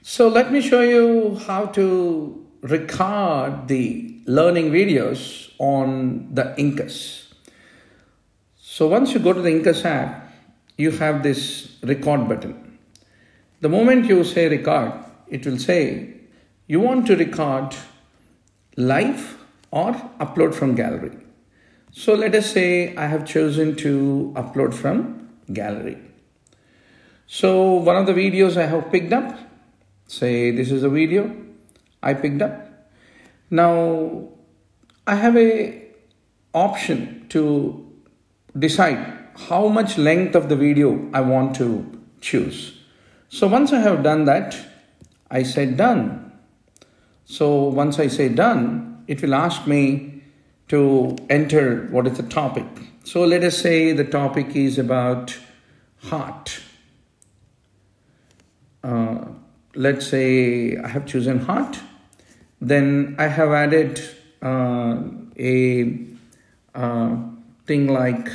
So let me show you how to record the learning videos on the Incus. So once you go to the Incus app, you have this record button. The moment you say record, it will say you want to record live or upload from gallery. So let us say I have chosen to upload from gallery. So one of the videos I have picked up, say this is a video I picked up. Now I have a option to decide how much length of the video I want to choose. So once I have done that, I say done. So once I say done, it will ask me to enter what is the topic. So let us say the topic is about heart. Let's say I have chosen heart. Then I have added a thing like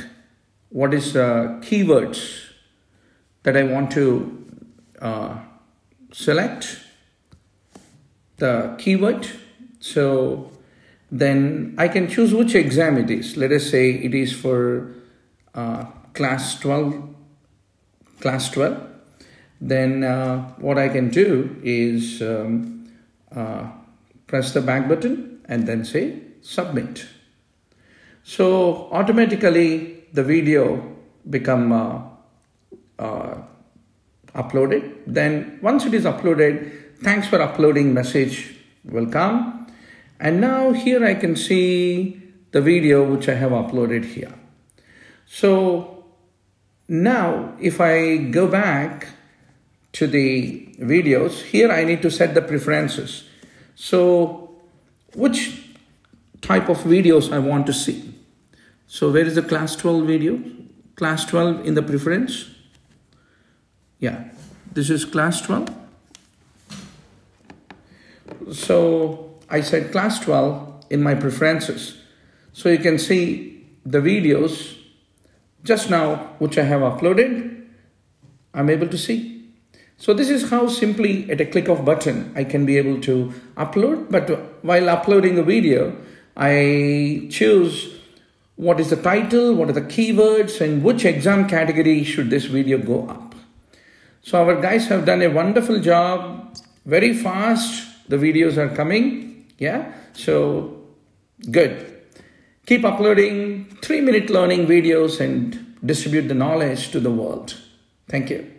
what is keywords that I want to select the keyword. So then I can choose which exam it is. Let us say it is for class 12. Then what I can do is press the back button and then say submit. So automatically the video become uploaded. Then once it is uploaded, thanks for uploading message will come. And now here I can see the video which I have uploaded here. So now if I go back to the videos, here I need to set the preferences. So which type of videos I want to see. So where is the class 12 video? Class 12 in the preference. Yeah, this is class 12. So I said class 12 in my preferences. So you can see the videos just now which I have uploaded, I'm able to see. So this is how simply at a click of button I can be able to upload. But while uploading a video, I choose what is the title, what are the keywords, and which exam category should this video go up. So our guys have done a wonderful job, very fast. The videos are coming. Yeah, so good. Keep uploading 3-minute learning videos and distribute the knowledge to the world. Thank you.